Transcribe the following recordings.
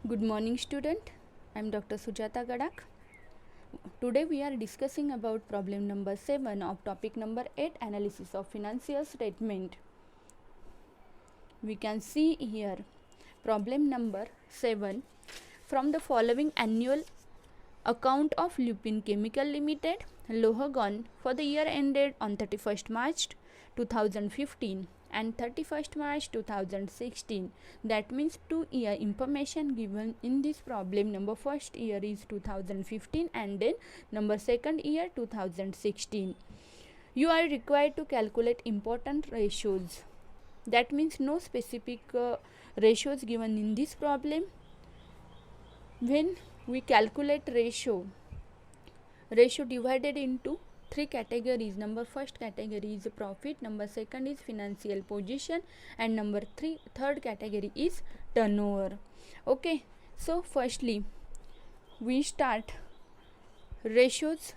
Good morning student. I am Dr. Sujata Gadak. Today we are discussing about problem number 7 of topic number 8, analysis of financial statement. We can see here problem number 7. From the following annual account of Lupin Chemical Limited, Lohagon, for the year ended on 31st March 2015 and 31st March 2016, that means 2 year information given in this problem. Number first year is 2015 and then number second year 2016. You are required to calculate important ratios. That means no specific ratios given in this problem. When we calculate ratio divided into 3 categories. Number first category is profit, number second is financial position, and number third category is turnover. Okay, so firstly we start ratios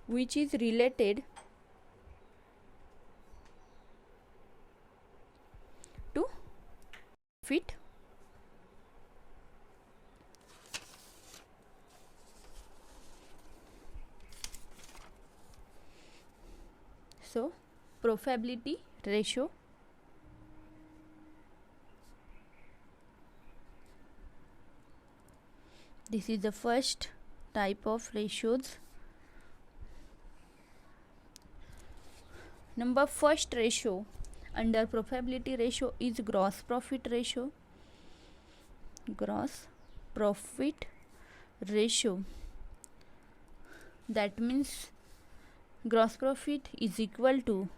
which is related to profit. So profitability ratio, this is the first type of ratios. Number first ratio under profitability ratio is gross profit ratio. Gross profit ratio, that means gross profit is equal to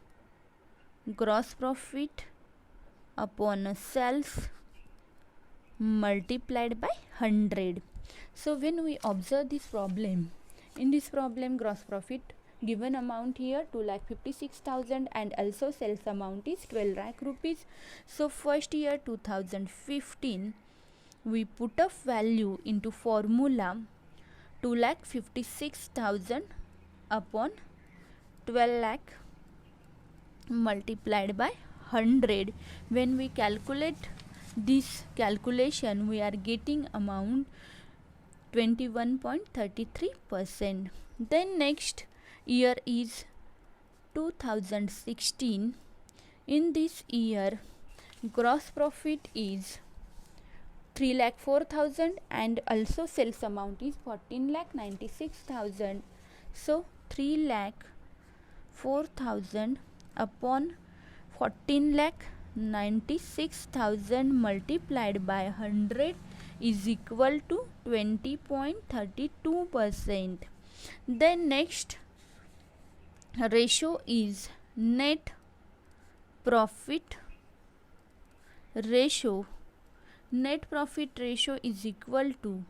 gross profit upon sales multiplied by 100. So when we observe this problem, in this problem gross profit given amount here 2,56,000 and also sales amount is 12 lakh rupees. So first year 2015 we put a value into formula 2,56,000 upon 12 lakh multiplied by 100. When we calculate this calculation, we are getting amount 21.33%. Then next year is 2016. In this year gross profit is 3,04,000 and also sales amount is 14,96,000. So 3,04,000 upon 14,96,000 multiplied by 100 is equal to 20.32%. Then next ratio is net profit ratio. Net profit ratio is equal to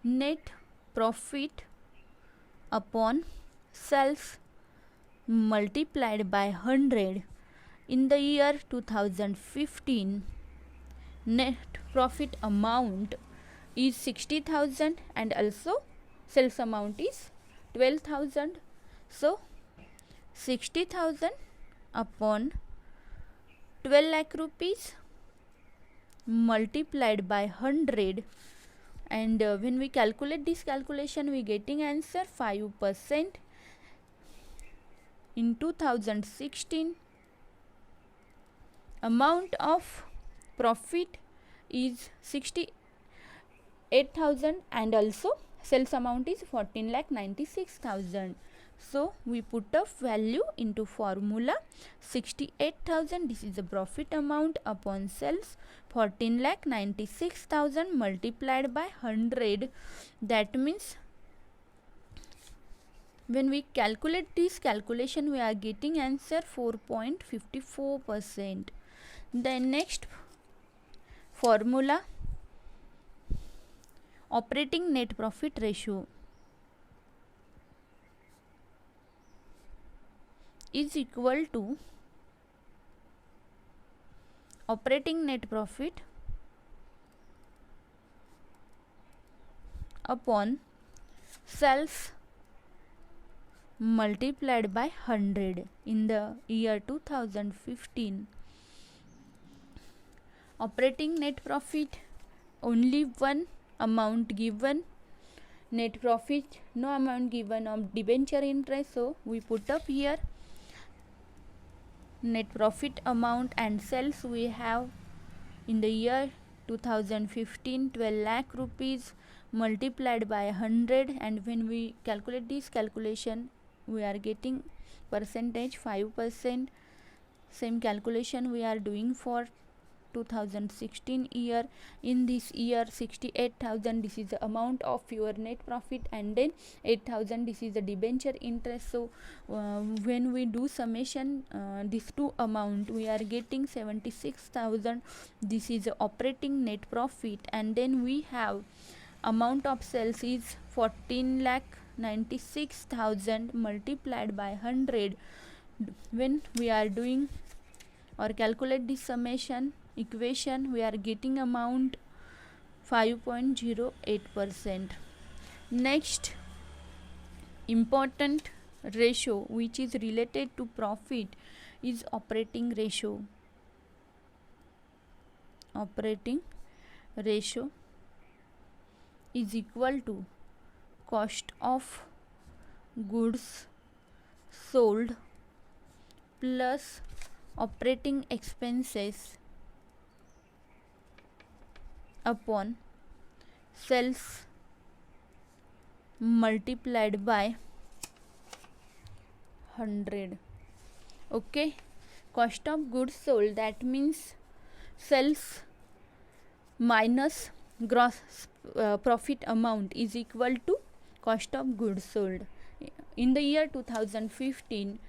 net profit upon sales multiplied by 100. In the year 2015 net profit amount is 60,000 and also sales amount is 12,000. So 60,000 upon 12 lakh rupees multiplied by 100, and when we calculate this calculation we getting answer 5%. In 2016 amount of profit is 68,000 and also sales amount is 14,96,000. So we put a value into formula 68,000, this is the profit amount, upon sales 14,96,000 multiplied by 100. That means when we calculate this calculation we are getting answer 4.54%. Then next formula operating net profit ratio is equal to operating net profit upon sales multiplied by 100. In the year 2015 operating net profit only one amount given, net profit no amount given of debenture interest, so we put up here net profit amount and sales we have in the year 2015 12 lakh rupees multiplied by 100, and when we calculate this calculation we are getting percentage 5%. Same calculation we are doing for 2016 year. In this year 68,000, this is the amount of your net profit, and then 8,000 this is the debenture interest. So when we do summation these two amount we are getting 76,000, this is the operating net profit, and then we have amount of sales is 14,96,000 multiplied by 100. When we are doing or calculate this summation equation we are getting amount 5.08%. Next important ratio which is related to profit is operating ratio. Operating ratio is equal to cost of goods sold plus operating expenses upon sales multiplied by 100. Okay, cost of goods sold, that means sales minus gross profit amount is equal to cost of goods sold. In the year 2015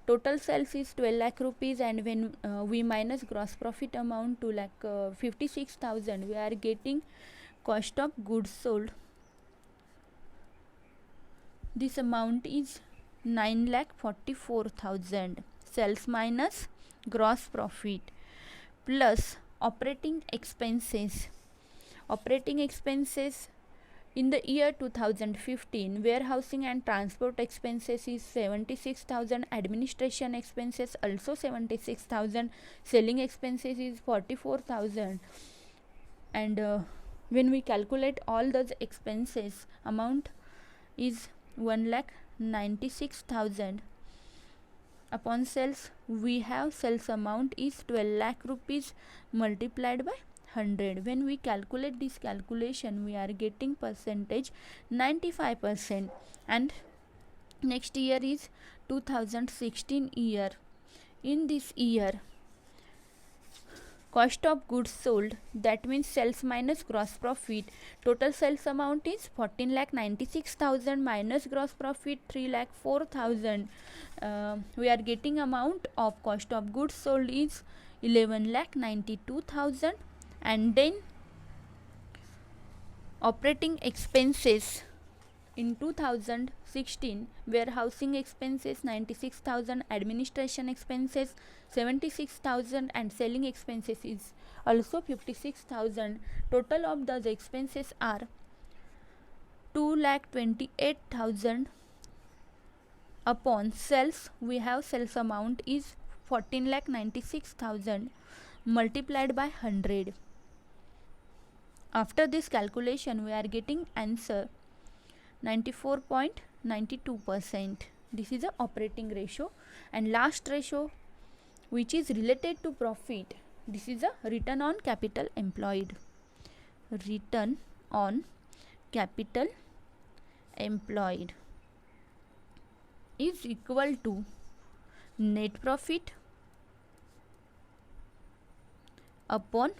total sales is 12 lakh rupees, and when we minus gross profit amount 2,56,000 we are getting cost of goods sold. This amount is 9,44,000. Sales minus gross profit plus operating expenses. Operating expenses in the year 2015 warehousing and transport expenses is 76,000, administration expenses also 76,000, selling expenses is 44,000, and when we calculate all those expenses amount is 1,96,000. Upon sales we have sales amount is 12 lakh rupees multiplied by 100. When we calculate this calculation we are getting percentage 95%. And next year is 2016 year. In this year cost of goods sold, that means sales minus gross profit, total sales amount is 14,96,000 minus gross profit 3,04,000. We are getting amount of cost of goods sold is 11,92,000, and then operating expenses in 2016 warehousing expenses 96,000, administration expenses 76,000, and selling expenses is also 56,000. Total of those expenses are 2,28,000. Upon sales we have sales amount is 14,96,000 multiplied by 100. After this calculation we are getting answer 94.92%. This is the operating ratio. And last ratio which is related to profit, this is a return on capital employed. Return on capital employed is equal to net profit upon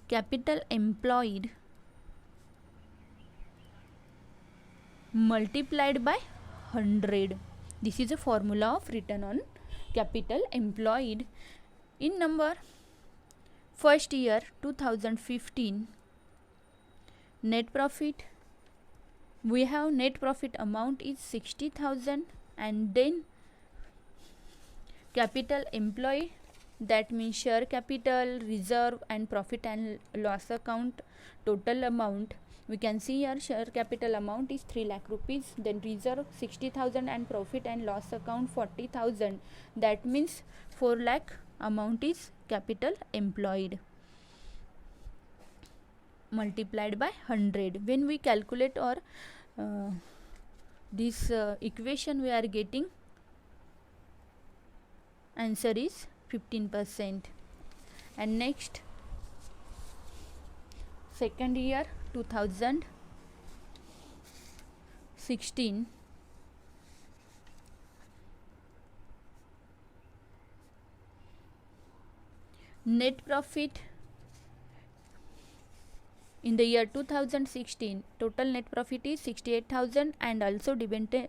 capital employed multiplied by 100. This is a formula of return on capital employed. In number first year 2015 net profit, we have net profit amount is 60,000, and then capital employed, that means share capital, reserve and profit and loss account, total amount we can see here. Share capital amount is 3 lakh rupees, then reserve 60,000 and profit and loss account 40,000, that means 4 lakh amount is capital employed. multiplied by 100. When we calculate or this equation, we are getting answer is 15%. And next, second year 2016, net profit in the year 2016, total net profit is 68,000 and also debenture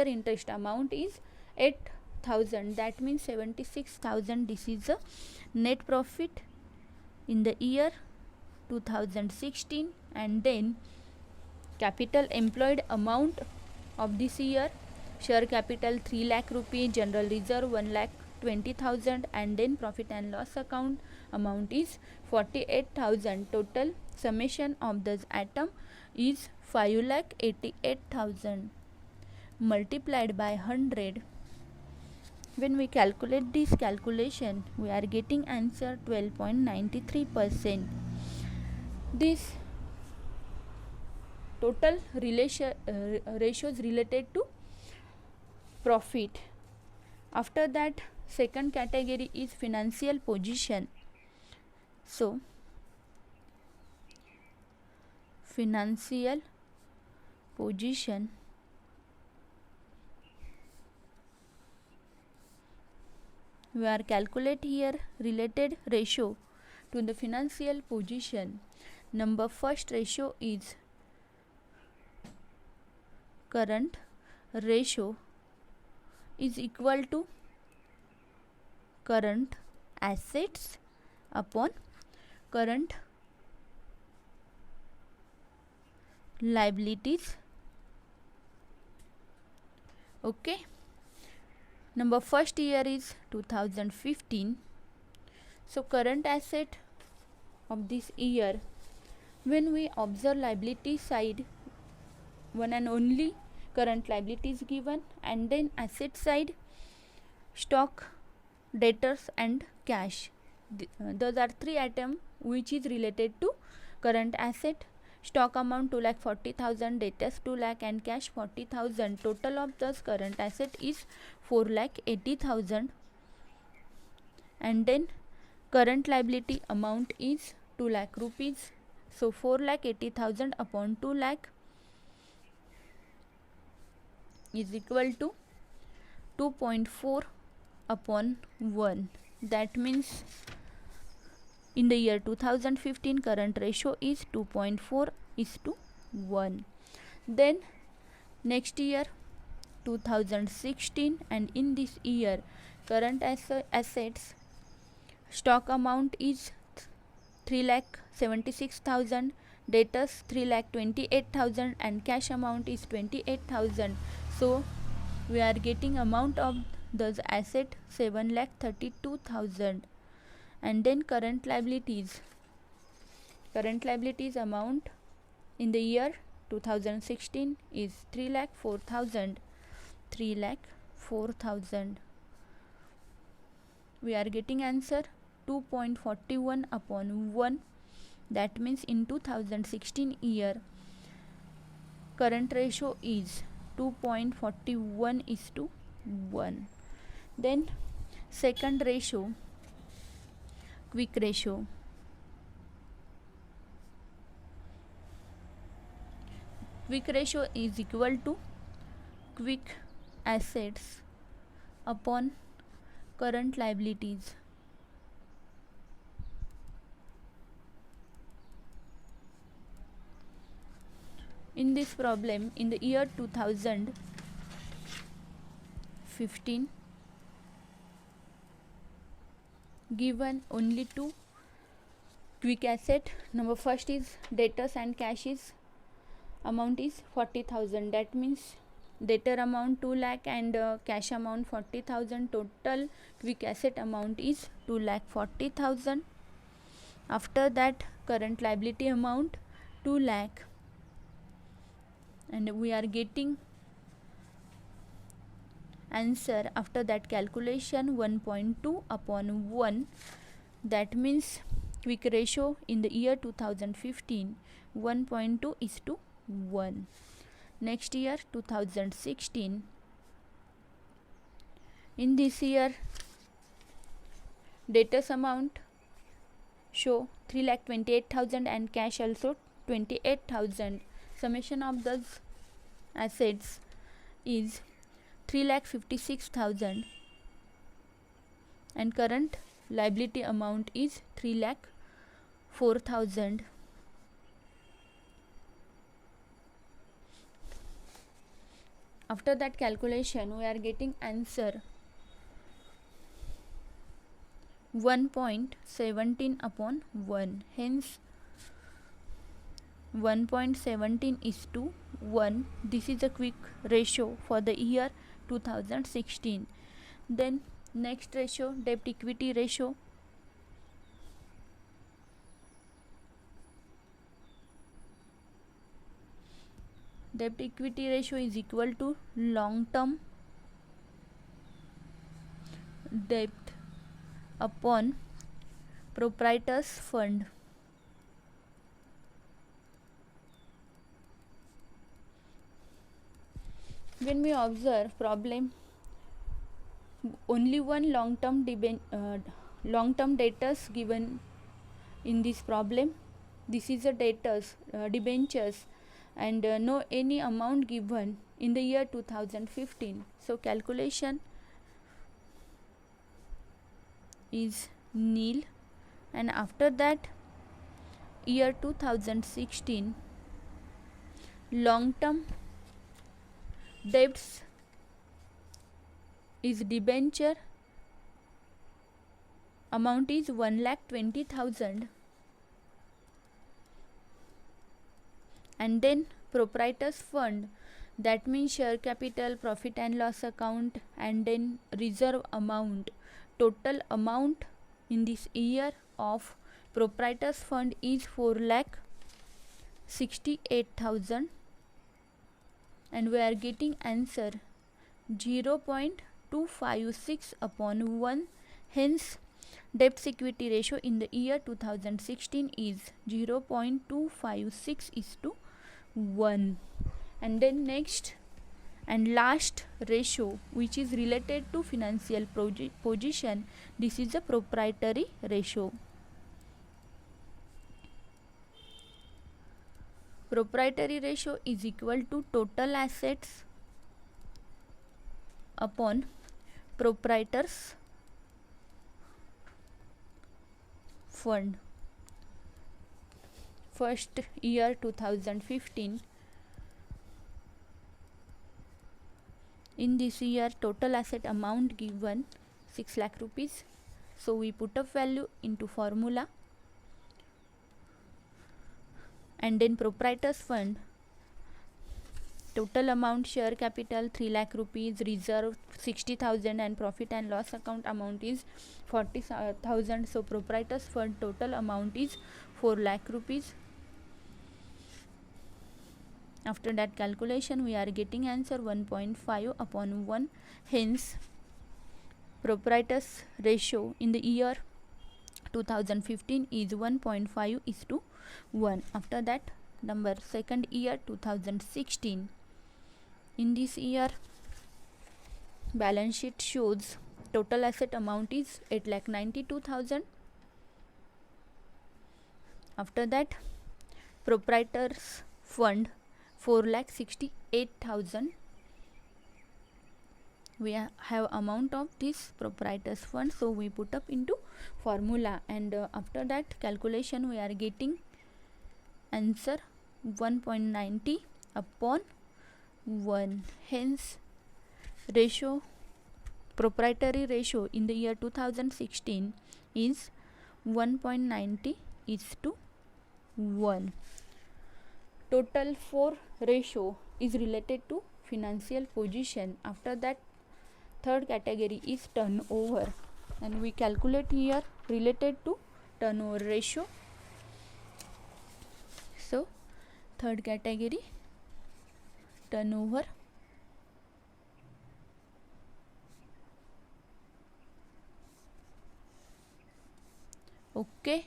interest amount is 8,000. That means 76,000. This is the net profit in the year 2016. And then capital employed amount of this year: share capital 3 lakh rupee, general reserve 1,20,000, and then profit and loss account amount is 48,000. Total summation of this item is 5,88,000 multiplied by 100. When we calculate this calculation, we are getting answer 12.93%. This total ratios related to profit. After that, second category is financial position. So financial position, we are calculate here related ratio to the financial position. Number first ratio is current ratio is equal to current assets upon current liabilities. Okay. Number first year is 2015. So current asset of this year, when we observe liability side, one and only current liability is given, and then asset side, stock, debtors and cash. Those are three items which is related to current asset. Stock amount 2,40,000, debtors 2 lakh and cash 40,000. Total of this current asset is 4,80,000. And then current liability amount is 2 lakh rupees. So 4,80,000 upon 2 lakh is equal to 2.4 upon 1. That means in the year 2015, current ratio is 2.4:1. Then next year 2016, and in this year current assets, stock amount is 3,76,000, debtors 3,28,000 and cash amount is 28,000. So we are getting amount of those asset 7,32,000. And then current liabilities amount in the year 2016 is 3,04,000. We are getting answer 2.41 upon 1. That means in 2016 year current ratio is 2.41:1. Then second ratio, quick ratio. Quick ratio is equal to quick assets upon current liabilities. In this problem, in the year 2015, given only two quick asset. Number first is debtors and cash is amount is 40,000. That means debtor amount 2 lakh and cash amount 40,000. Total quick asset amount is 2,40,000. After that, current liability amount 2 lakh, and we are getting answer after that calculation 1.2 upon 1. That means quick ratio in the year 2015, 1.2 is to 1. Next year 2016, in this year debtors amount show 3,28,000 and cash also 28,000. Summation of those assets is 3,56,000 and current liability amount is 3,04,000. After that calculation we are getting answer 1.17 upon 1. Hence 1.17 is to 1. This is a quick ratio for the year 2016. Then next ratio, debt equity ratio. Debt equity ratio is equal to long term debt upon proprietors fund. When we observe problem, only one long term debtors given in this problem. This is a debtors debentures and no any amount given in the year 2015. So calculation is nil, and after that year 2016 long term debts is debenture amount is 1,20,000 and then proprietors fund, that means share capital, profit and loss account, and then reserve amount. Total amount in this year of proprietors fund is 4,68,000 and we are getting answer 0.256 upon 1. Hence debt equity ratio in the year 2016 is 0.256 is to 1. And then next and last ratio, which is related to financial position, this is a proprietary ratio. Proprietary ratio is equal to total assets upon proprietors fund. First year 2015, in this year total asset amount given 6 lakh rupees, so we put up value into formula and then proprietors fund total amount, share capital 3 lakh rupees, reserve 60,000 and profit and loss account amount is 40,000. So proprietors fund total amount is 4 lakh rupees. After that calculation we are getting answer 1.5 upon 1. Hence proprietors ratio in the year 2015 is 1.5 is to 1. After that number second year 2016, in this year balance sheet shows total asset amount is 8,92,000. After that proprietors fund 4,68,000. We have amount of this proprietors fund, so we put up into formula and after that calculation we are getting answer 1.90 upon 1. Hence ratio, proprietary ratio in the year 2016 is 1.90 is to 1. Total 4 ratio is related to financial position. After that third category is turnover and we calculate here related to turnover ratio. So third category turnover. Okay,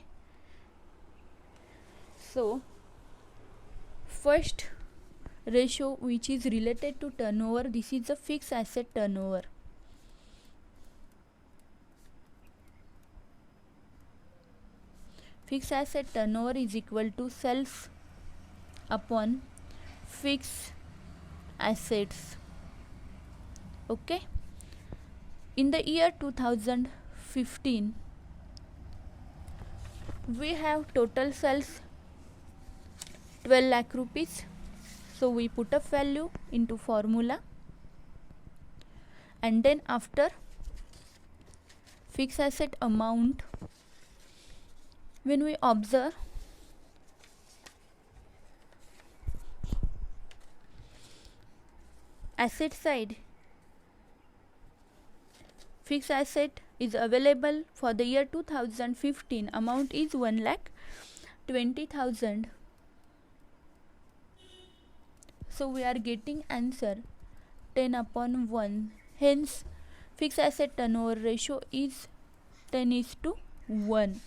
So first ratio which is related to turnover, this is a fixed asset turnover. Fixed asset turnover is equal to sales upon fixed assets. Okay, in the year 2015 we have total sales 12 lakh rupees. So we put a value into formula, and then after fixed asset amount, when we observe asset side, fixed asset is available for the year 2015, amount is 1,20,000. So we are getting answer 10/1. Hence fixed asset turnover ratio is 10:1.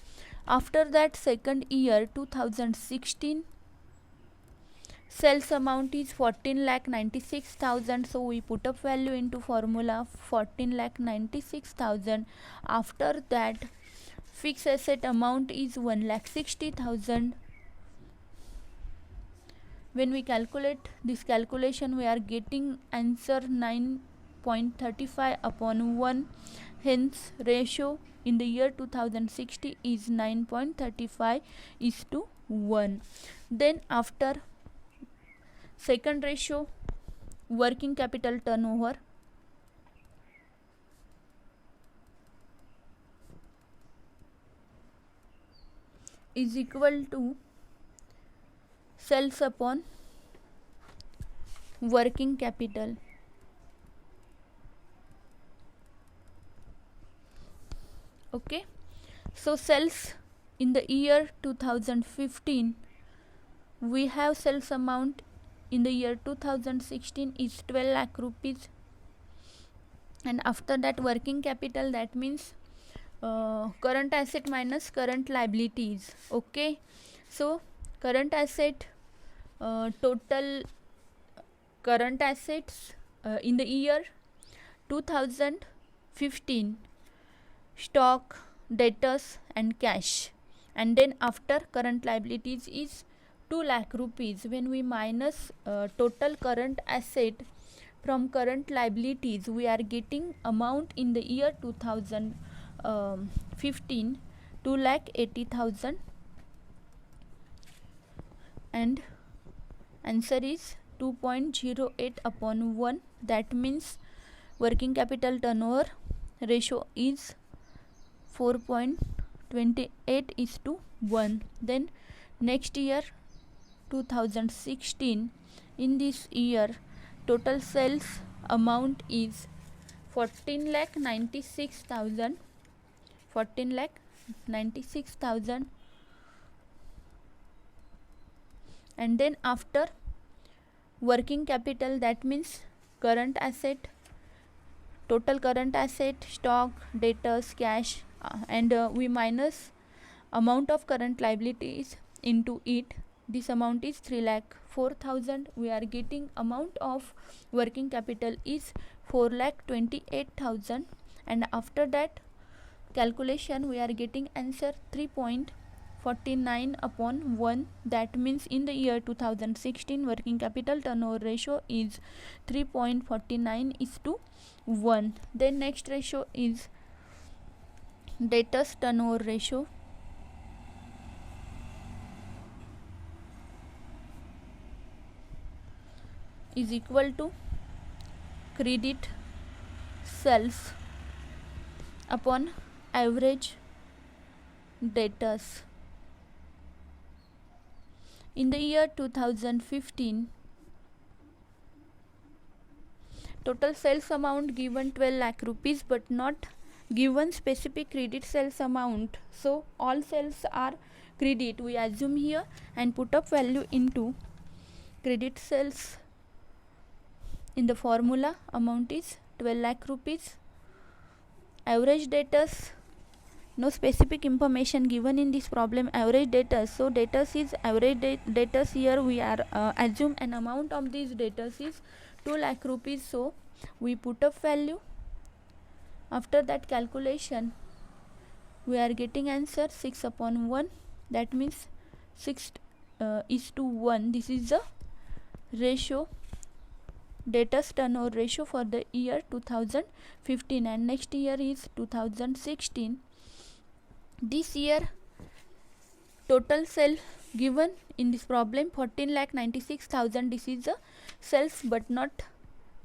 After that, second year 2016, sales amount is 14,96,000. So we put up value into formula 14,96,000. After that, fixed asset amount is 1,60,000. When we calculate this calculation, we are getting answer 9.35/1. Hence ratio in the year 2060 is 9.35:1. Then after second ratio, working capital turnover, is equal to sales upon working capital. Okay, so sales in the year 2015, we have sales amount in the year 2016 is 12 lakh rupees, and after that working capital, that means current asset minus current liabilities. Okay, so current asset, total current assets in the year 2015, stock, debtors and cash, and then after current liabilities is 2 lakh rupees. When we minus total current asset from current liabilities, we are getting amount in the year 2015 2,80,000, and answer is 2.08/1. That means working capital turnover ratio is 4.28:1. Then next year 2016, in this year total sales amount is 14,96,000. 14,96,000, and then after working capital, that means current asset, total current asset, stock, debtors, cash, and we minus amount of current liabilities into it. This amount is 3,04,000. We are getting amount of working capital is 4,28,000, and after that calculation we are getting answer 3.49/1. That means in the year 2016, working capital turnover ratio is 3.49:1. Then next ratio is debtors turnover ratio. Is equal to credit sales upon average debtors. In the year 2015, total sales amount given 12 lakh rupees, but not given specific credit sales amount. So all sales are credit, we assume here, and put up value into credit sales. In the formula, amount is 12 lakh rupees. Average debtors, no specific information given in this problem. Average debtors, so debtors is average debtors. Here we are assume an amount of these debtors is 2 lakh rupees, so we put up value. After that calculation we are getting answer 6 upon 1, that means 6 is to 1. This is the ratio, debtors turnover ratio for the year 2015, and next year is 2016. This year total sale given in this problem 14,96,000. This is the sales, but not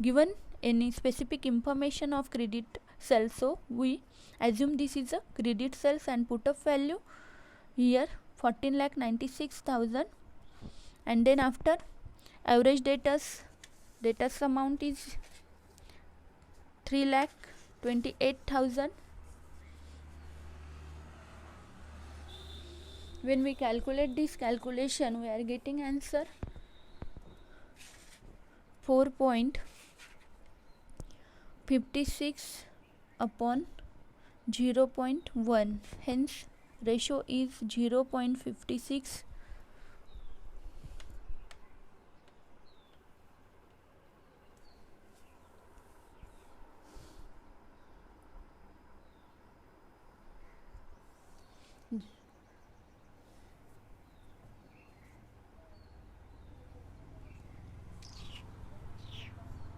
given any specific information of credit sales, so we assume this is a credit sales and put up value here 14,96,000. and then after average debtors amount is 3,28,000. When we calculate this calculation, we are getting answer 4.56 upon 0.1, hence ratio is 0.56.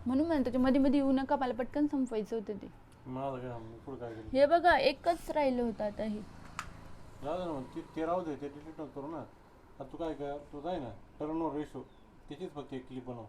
म्हणून म्हणतो ते मध्ये मध्ये येऊ नका, मला पटकन संपवायचं होतं ते. हे बघा एकच राहिलं होतं आता. हे ते राहू दे, ते डिलीट करू ना. आता तू काय कर, तू जाय ना टर्नओव्हर रेशो त्याचीच फक्त एक क्लिप बनव.